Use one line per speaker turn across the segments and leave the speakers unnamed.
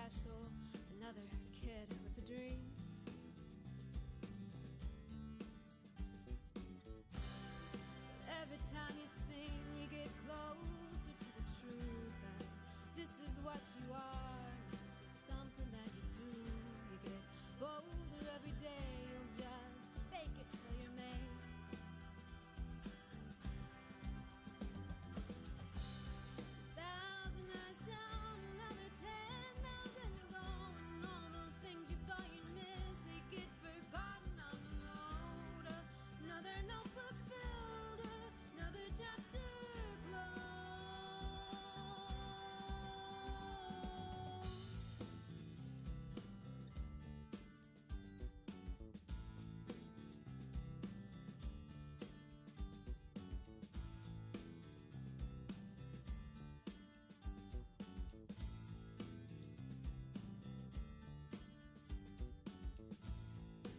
special, another kid with a dream. Every time you sing, you get closer to the truth, and this is what you are, not just something that you do. You get bolder every day, you'll just fake it till you're made. 1,000 eyes down, another 10,000 to go, and all those things you thought you'd miss, they get forgotten on the road. Another notebook filled, another chapter closed.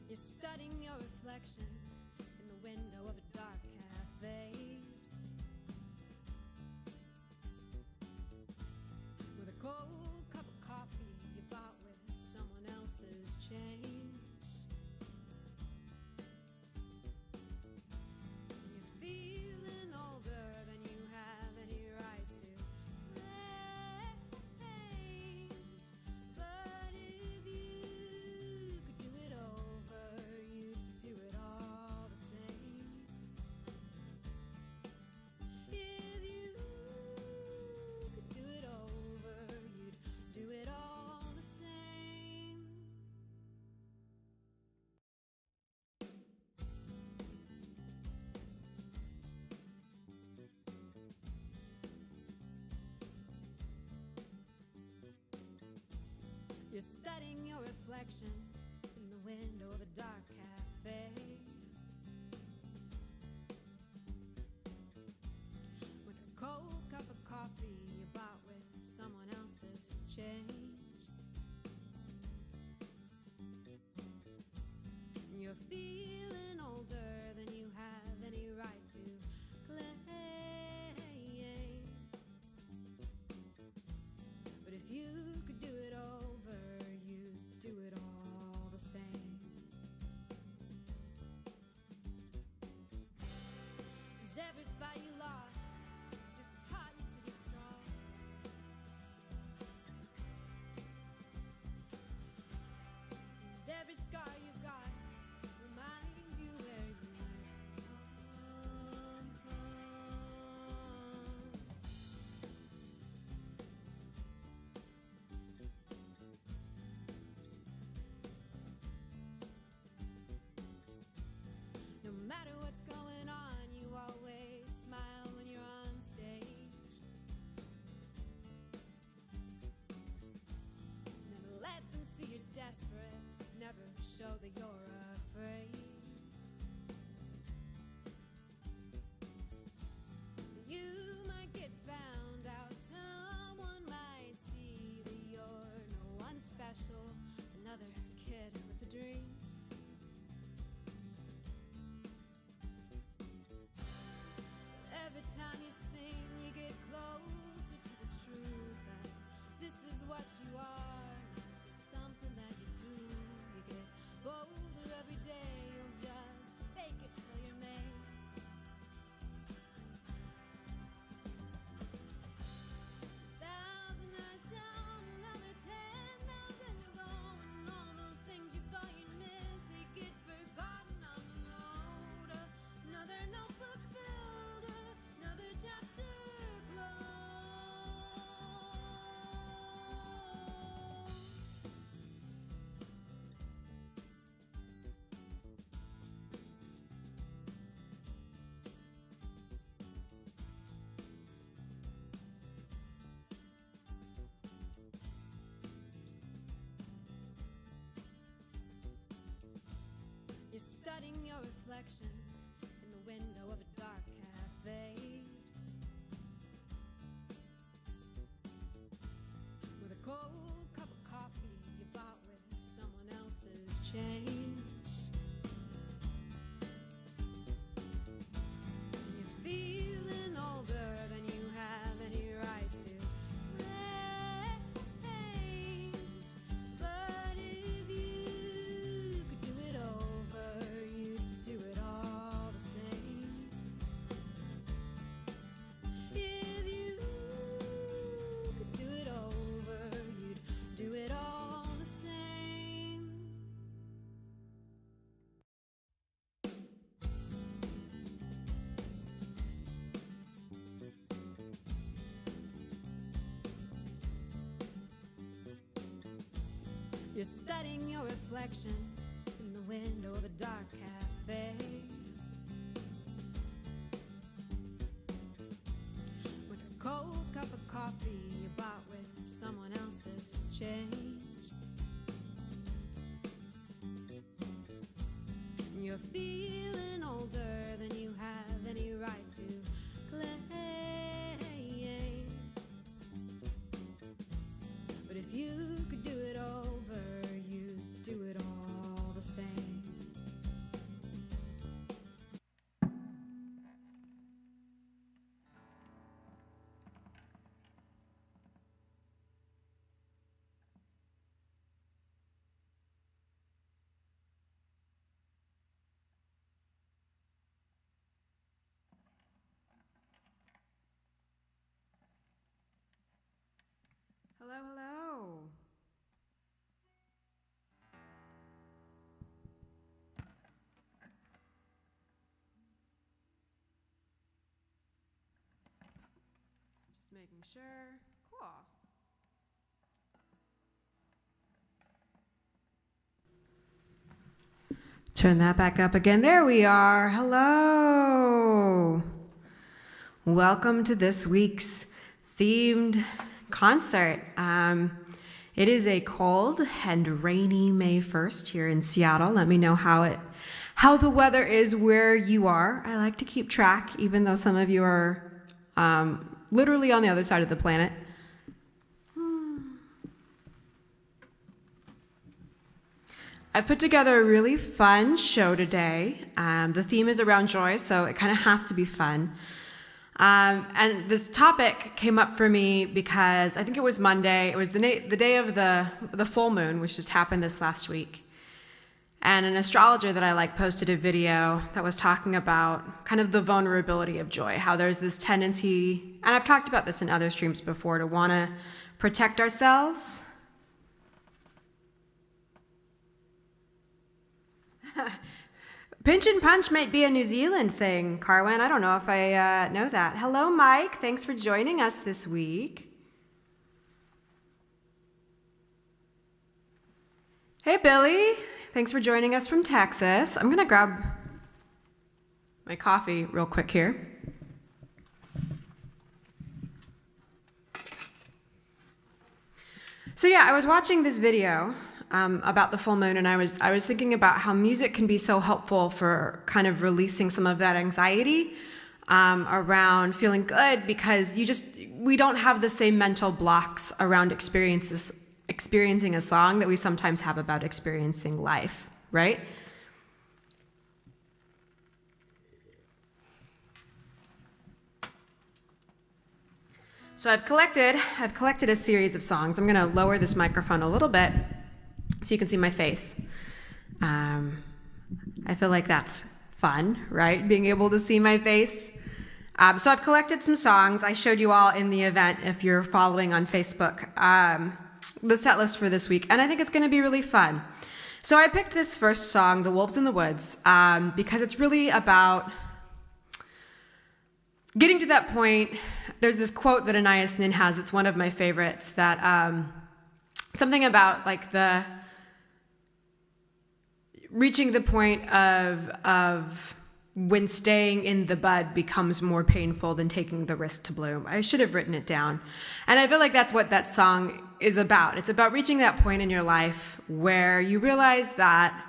You're studying your reflection in the window of a dark cafe, with a cold cup of coffee you bought with someone else's change. You're feeling older than you have any right to claim, but if you could do it over, you'd do it all the same. If you could do it over, you'd do it all the same. You're studying your reflection in the window of a dark cafe, with a cold cup of coffee you bought with someone else's change. You're feeling older than you have any right to claim, but if you could do it over, you'd do it all the same. 'Cause every fight you lost just taught you to be strong. And every scar you've got reminds you where you come from. No matter what's going on, you always smile when you're on stage. Never let them see you're desperate, never show that you're afraid. You might get found out, someone might see that you're no one special, another kid with a dream. Every time you sing, you get closer to the truth, and this is what you are, not just something that you do. You get bolder every day, you'll just fake it till you're made. 1,000 eyes down, another 10,000 to go, and all those things you thought you'd miss, they get forgotten on the road. Another notebook filled, another chapter closed. You're studying your reflection in the window of a dark cafe, with a cold cup of coffee you bought with someone else's change. You're feeling older than you have any right to claim, You're studying your reflection in the window of a dark cafe. With a cold cup of coffee you bought with someone else's change. You're feeling older than you have any right to claim. But if you could do it over, you'd do it all the same.
Hello, hello. Just making sure. Cool. Turn that back up again. There we are. Hello. Welcome to this week's themed concert. It is a cold and rainy May 1st here in Seattle. Let me know how the weather is where you are. I like to keep track, even though some of you are literally on the other side of the planet. I put together a really fun show today. The theme is around joy, so it kind of has to be fun. And this topic came up for me because I think it was Monday. It was the day of the full moon, which just happened this last week. And an astrologer that I like posted a video that was talking about kind of the vulnerability of joy, how there's this tendency, and I've talked about this in other streams before, to want to protect ourselves. Pinch and punch might be a New Zealand thing, Carwin. I don't know if I know that. Hello, Mike. Thanks for joining us this week. Hey, Billy. Thanks for joining us from Texas. I'm going to grab my coffee real quick here. So yeah, I was watching this video about the full moon, and I was thinking about how music can be so helpful for kind of releasing some of that anxiety around feeling good, because we don't have the same mental blocks around experiencing a song that we sometimes have about experiencing life, right? So I've collected a series of songs. I'm going to lower this microphone a little bit so you can see my face. I feel like that's fun, right? Being able to see my face. So I've collected some songs. I showed you all in the event, if you're following on Facebook, the set list for this week, and I think it's going to be really fun. So I picked this first song, The Wolves in the Woods, because it's really about getting to that point. There's this quote that Anais Nin has, it's one of my favorites, that something about like reaching the point of when staying in the bud becomes more painful than taking the risk to bloom. I should have written it down. And I feel like that's what that song is about. It's about reaching that point in your life where you realize that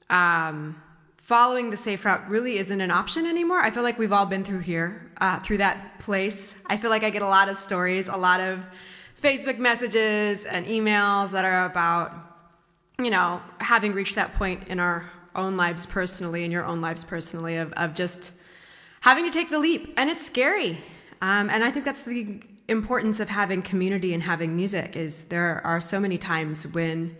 following the safe route really isn't an option anymore. I feel like we've all been through that place. I feel like I get a lot of stories, a lot of Facebook messages and emails that are about, having reached that point in our own lives personally, in your own lives personally, of just having to take the leap. And it's scary. And I think that's the importance of having community and having music, is there are so many times when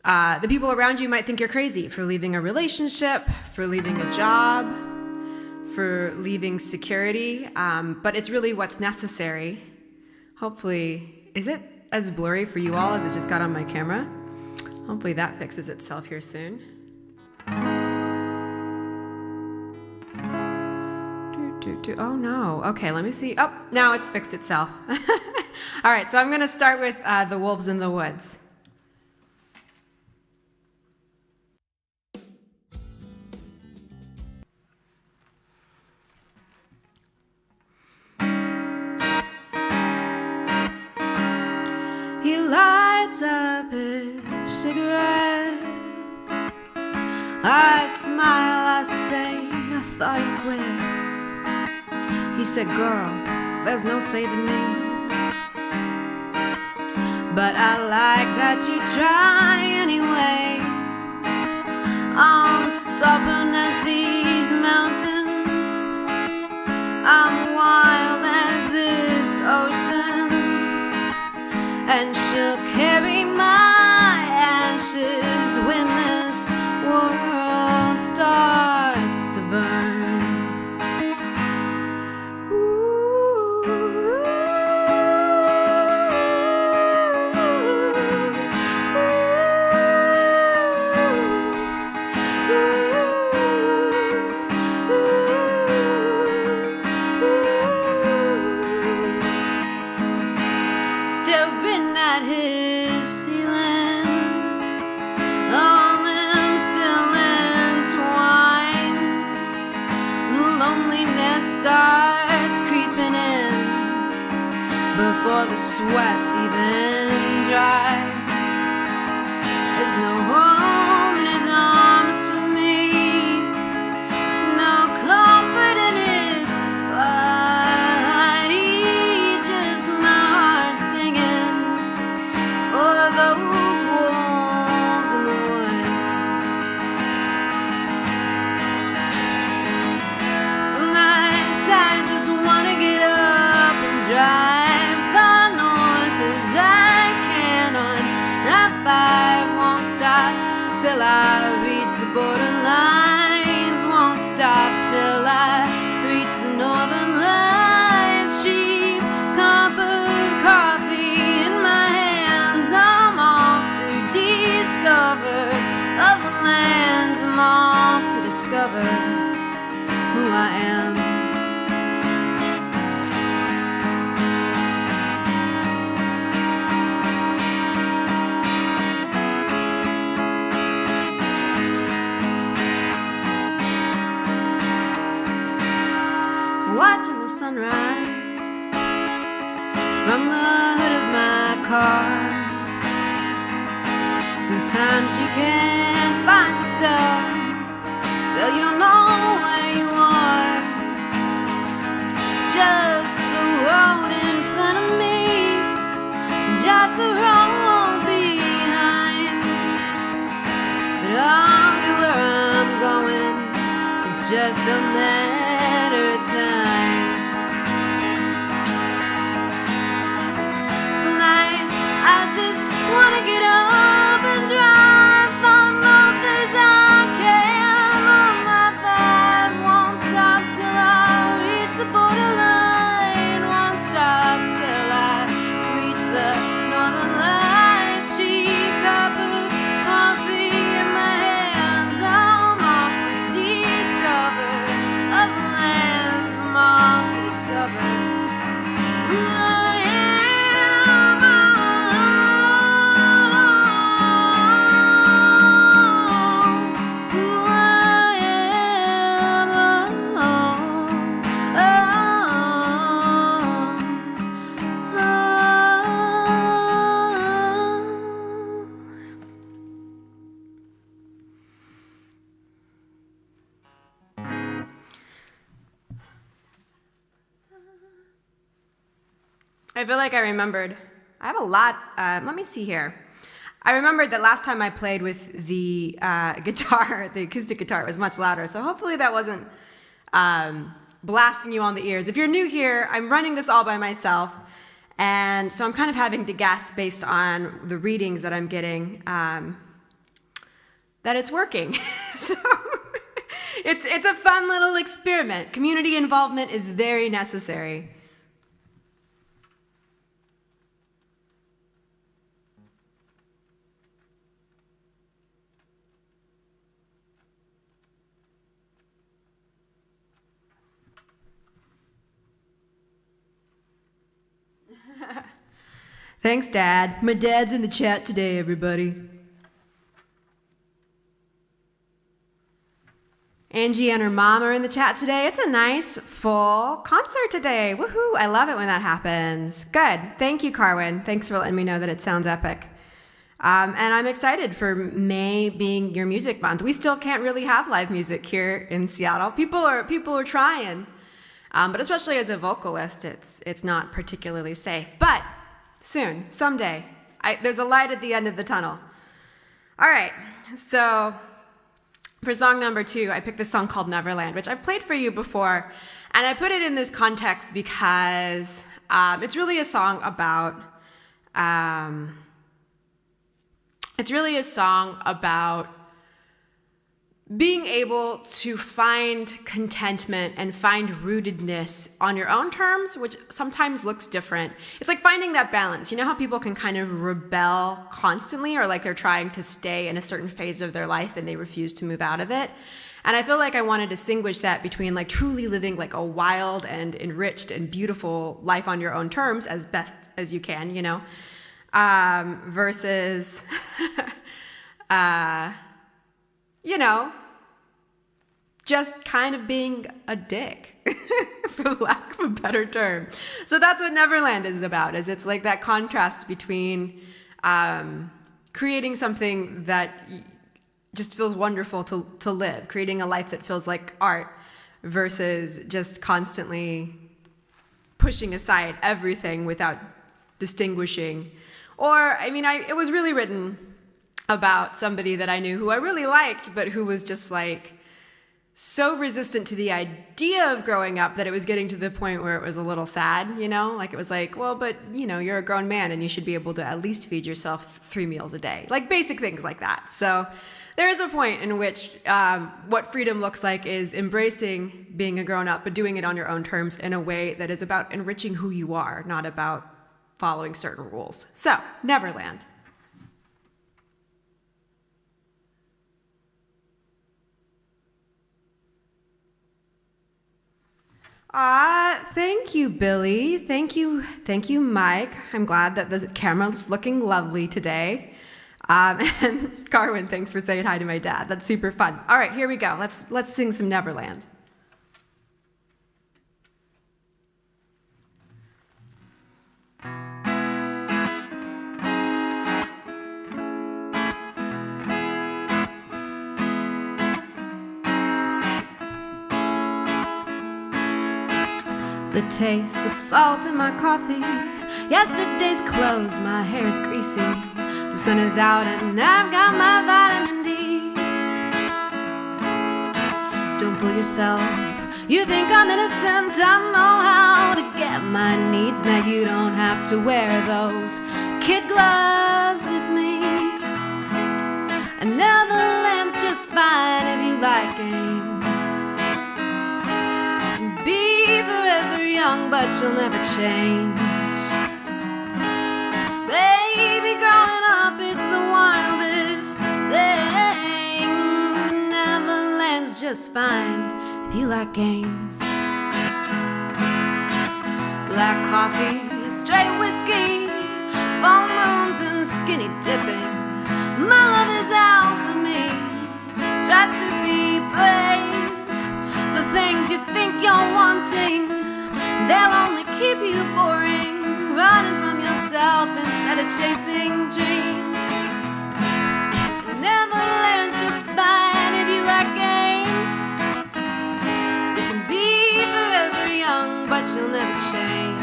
the people around you might think you're crazy for leaving a relationship, for leaving a job, for leaving security. But it's really what's necessary. Hopefully, is it as blurry for you all as it just got on my camera? Hopefully that fixes itself here soon. Oh no. Okay, let me see. Oh, now it's fixed itself. All right, so I'm going to start with The Wolves in the Woods.
cigarette. I smile, I say, I thought you quit. He said, girl, there's no saving me, but I like that you try anyway. I'm stubborn as these mountains, I'm wild as this ocean, and she'll carry my ashes when this world starts to burn. Staring at his ceiling, all limbs still entwined. Loneliness starts creeping in before the sweat's even dry. There's no home in his arms for me, no comfort in his body, just my heart singing for those wolves in the woods. Some nights I just wanna get up and drive far north as I can on I-5. Won't stop till I reach the borderlines, won't stop till I reach the northern lights. Cheap cup of coffee in my hands, I'm off to discover other lands. I'm off to discover who I am. Watching the sunrise from the hood of my car. Sometimes you can't find yourself till you don't know where you are. Just the road in front of me, just the road behind. But I'll get where I'm going, it's just a matter of time. Some nights I just wanna get up and drive far north as I can on my 5. Won't stop till I reach the borderline, won't stop till I reach the northern lights. Cheap cup of coffee in my hands, I'm off to discover other lands. I'm off to discover who I am. Who I am.
I feel like I remembered. I have a lot. Let me see here. I remembered that last time I played with the guitar, the acoustic guitar, was much louder. So hopefully that wasn't blasting you on the ears. If you're new here, I'm running this all by myself. And so I'm kind of having to guess based on the readings that I'm getting that it's working. So it's a fun little experiment. Community involvement is very necessary. Thanks, Dad. My dad's in the chat today, everybody. Angie and her mom are in the chat today. It's a nice, full concert today. Woohoo! I love it when that happens. Good. Thank you, Carwin. Thanks for letting me know that it sounds epic. And I'm excited for May being your music month. We still can't really have live music here in Seattle. People are trying, but especially as a vocalist, it's not particularly safe. But soon, someday, there's a light at the end of the tunnel. All right, so for song number 2, I picked this song called Neverland, which I've played for you before, and I put it in this context because it's really a song about. It's really a song about being able to find contentment and find rootedness on your own terms, which sometimes looks different. It's like finding that balance. You know how people can kind of rebel constantly, or like they're trying to stay in a certain phase of their life and they refuse to move out of it? And I feel like I want to distinguish that between like truly living like a wild and enriched and beautiful life on your own terms as best as you can, you know? Versus, you know, just kind of being a dick, for lack of a better term. So that's what Neverland is about, is it's like that contrast between creating something that just feels wonderful to live, creating a life that feels like art, versus just constantly pushing aside everything without distinguishing. Or, I mean, it was really written about somebody that I knew who I really liked, but who was just like so resistant to the idea of growing up that it was getting to the point where it was a little sad, you know? Like it was like, well, but you know, you're a grown man and you should be able to at least feed yourself 3 meals a day. Like basic things like that. So there is a point in which what freedom looks like is embracing being a grown up, but doing it on your own terms in a way that is about enriching who you are, not about following certain rules. So, Neverland. Thank you, Billy. Thank you, Mike. I'm glad that the camera's looking lovely today. And Carwin, thanks for saying hi to my dad. That's super fun. All right, here we go. Let's sing some Neverland. The taste of salt in my coffee, yesterday's clothes, my hair's greasy. The sun is out and I've got my vitamin D. Don't fool yourself, you think I'm innocent. I know how to get my needs met. You don't have to wear those kid gloves with me. And Neverland's just fine if you like games. Be forever young, but you'll never change. Baby, growing up, it's the wildest thing. Neverland's just fine if you like games. Black coffee, straight whiskey, full moons and skinny dipping. My love is alchemy. Try to be brave. The things you think you're wanting, they'll only keep you boring, running from yourself instead of chasing dreams. Neverland's just fine if you like games. You can be forever young, but you'll never change.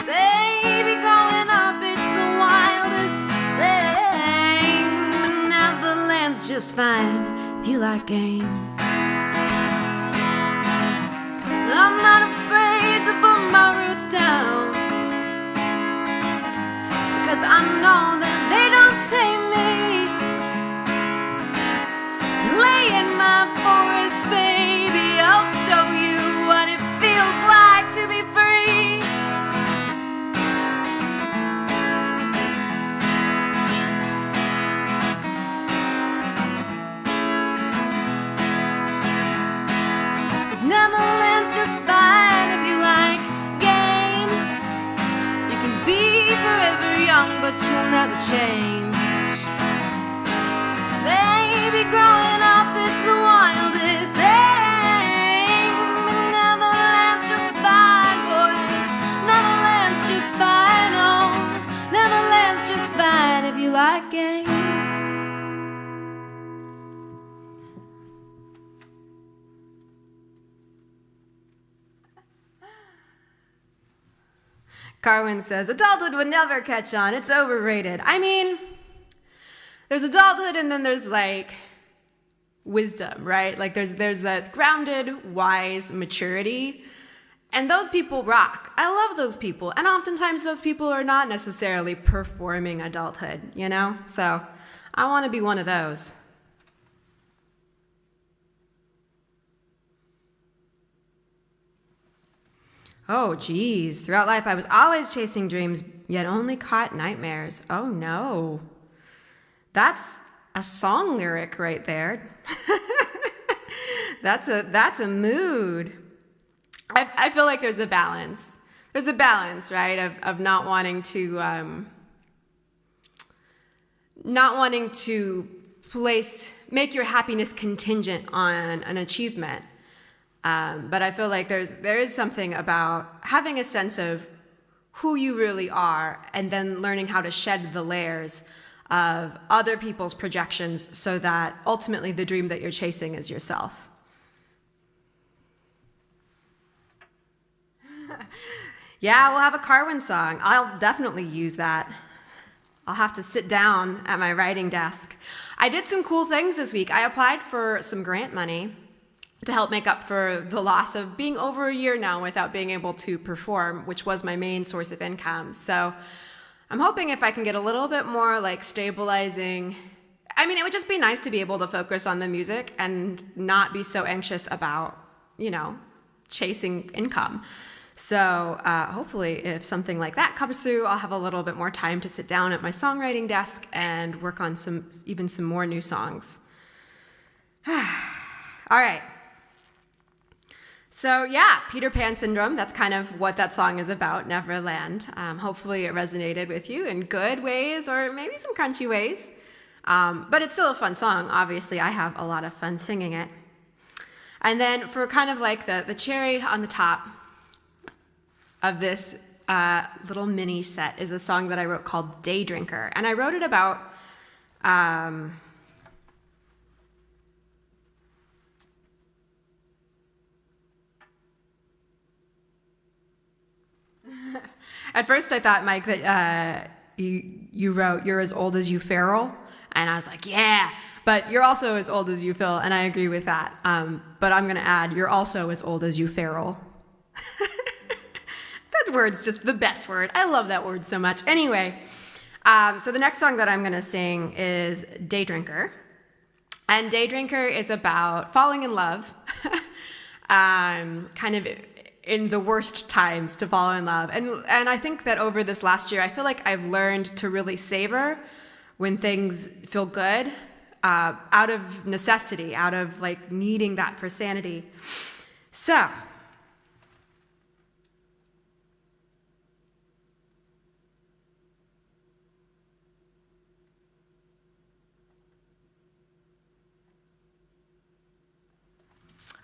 Baby, growing up, it's the wildest thing. But Neverland's just fine if you like games. I'm not afraid to put my roots down, because I know that they don't tame me. Lay in my forest, baby, I'll show you what it feels like to be free. Neverland's just fine if you like games. You can be forever young, but you'll never change. Baby, growing up, it's the wildest thing. But Neverland's just fine, boy. Neverland's just fine, oh. Neverland's just fine. Carwin says, adulthood would never catch on. It's overrated. I mean, there's adulthood and then there's like wisdom, right? Like there's that grounded, wise maturity. And those people rock. I love those people. And oftentimes those people are not necessarily performing adulthood, you know? So I want to be one of those. Oh, geez. Throughout life, I was always chasing dreams, yet only caught nightmares. Oh, no. That's a song lyric right there. That's a mood. I feel like there's a balance. There's a balance, right, of not wanting to make your happiness contingent on an achievement. But I feel like there is something about having a sense of who you really are and then learning how to shed the layers of other people's projections so that ultimately the dream that you're chasing is yourself. Yeah, we'll have a Carwin song. I'll definitely use that. I'll have to sit down at my writing desk. I did some cool things this week. I applied for some grant money to help make up for the loss of being over a year now without being able to perform, which was my main source of income. So I'm hoping if I can get a little bit more like stabilizing. I mean, it would just be nice to be able to focus on the music and not be so anxious about, chasing income. So hopefully if something like that comes through, I'll have a little bit more time to sit down at my songwriting desk and work on some more new songs. All right. So yeah, Peter Pan syndrome, that's kind of what that song is about, Neverland. Hopefully it resonated with you in good ways or maybe some crunchy ways. But it's still a fun song. Obviously, I have a lot of fun singing it. And then for kind of like the cherry on the top of this little mini set is a song that I wrote called Daydrinker. And I wrote it about at first I thought, Mike, that you wrote "You're as old as you feral," and I was like, yeah, but you're also as old as you Phil, and I agree with that. But I'm gonna add, you're also as old as you feral. That word's just the best word. I love that word so much. Anyway, so the next song that I'm gonna sing is Daydrinker, and Daydrinker is about falling in love, kind of in the worst times to fall in love. And I think that over this last year, I feel like I've learned to really savor when things feel good, out of necessity, out of like needing that for sanity. So,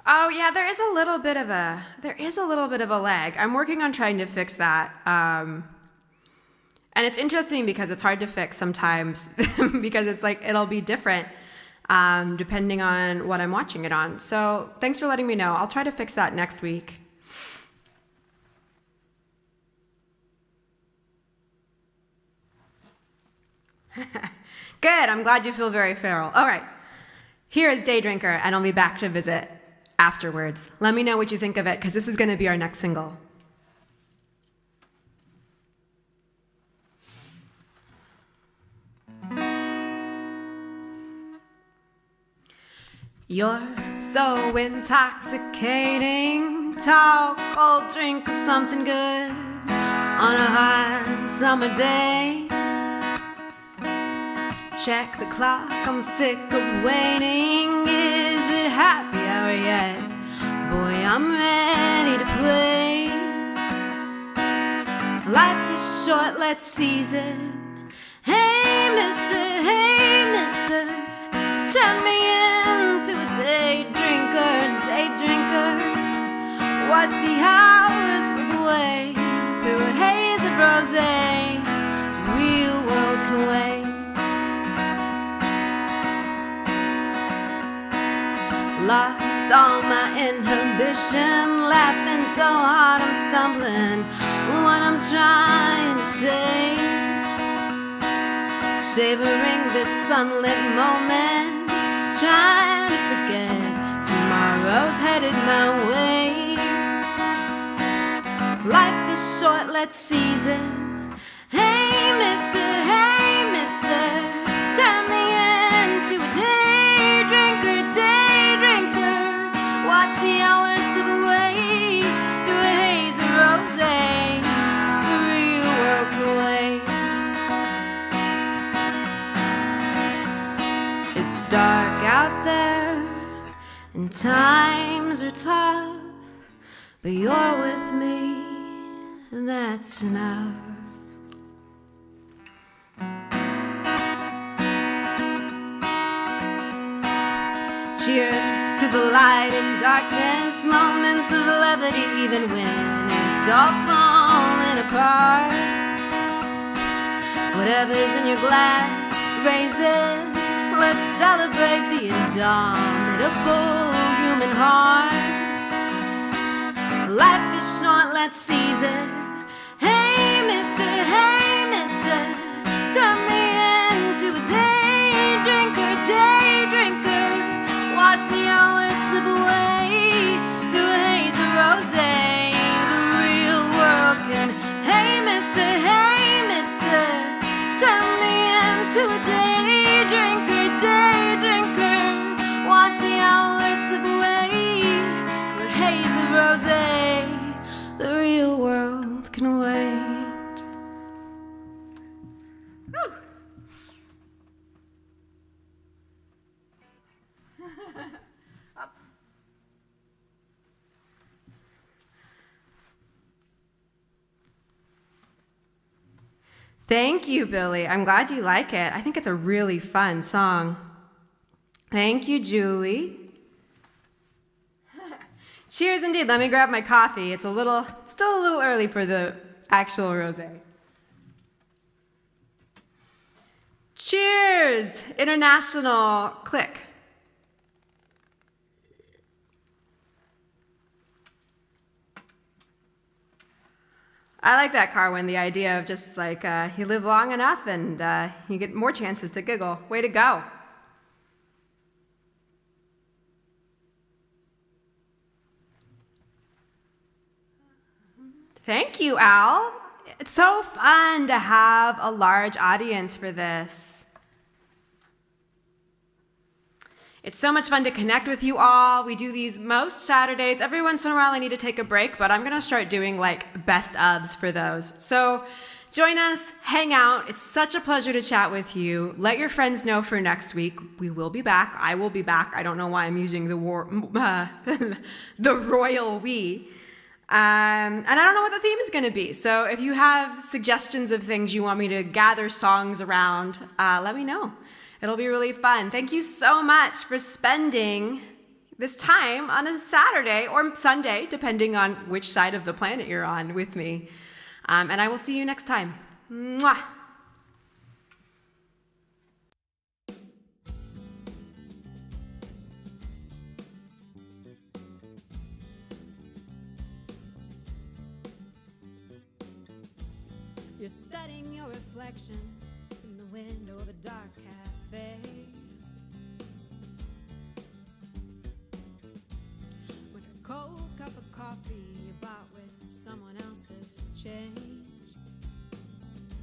oh yeah, there is a little bit of a lag. I'm working on trying to fix that. And it's interesting because it's hard to fix sometimes because it's like it'll be different depending on what I'm watching it on. So thanks for letting me know. I'll try to fix that next week. Good, I'm glad you feel very feral. All right, here is Daydrinker, and I'll be back to visit afterwards. Let me know what you think of it, because this is going to be our next single. You're so intoxicating. Talk or drink something good on a hot summer day. Check the clock, I'm sick of waiting. Is it happy hour yet? Boy, I'm ready to play. Life is short, let's seize it. Hey mister, turn me into a daydrinker. What's the hours away through a haze of rosé? The real world can wait.
lost all my inhibition, laughing so hard I'm stumbling what I'm trying to say, savoring this sunlit moment, trying to forget tomorrow's headed my way. Life is short, let's seize it. Hey mister, turn me into a daydrinker, watch the hours slip away through a haze of rosé. The real world can wait. It's dark out there and times are tough, but you're with me and that's enough. Cheers to the light and darkness, moments of levity even when it's all falling apart. Whatever's in your glass, raise it. Let's celebrate the indomitable human heart. Life is short, let's seize it. Hey mister, turn me into a daydrinker, watch the hours slip away through a haze of rosé. The real world can. Hey mister, turn me into a daydrinker, watch the hours slip away through a haze of rosé. The real world can wait.
Thank you, Billy. I'm glad you like it. I think it's a really fun song. Thank you, Julie. Cheers indeed. Let me grab my coffee. It's still a little early for the actual rosé. Cheers, international click. I like that, Carwin, the idea of just like you live long enough and you get more chances to giggle. Way to go. Thank you, Al. It's so fun to have a large audience for this. It's so much fun to connect with you all. We do these most Saturdays. Every once in a while I need to take a break, but I'm gonna start doing like best ofs for those. So join us, hang out. It's such a pleasure to chat with you. Let your friends know for next week. We will be back. I will be back. I don't know why I'm using the the royal we. And I don't know what the theme is gonna be. So if you have suggestions of things you want me to gather songs around, let me know. It'll be really fun. Thank you so much for spending this time on a Saturday or Sunday, depending on which side of the planet you're on with me. And I will see you next time. Mwah.
You're studying your reflection in the window of a dark cafe. With a cold cup of coffee you bought with someone else's change.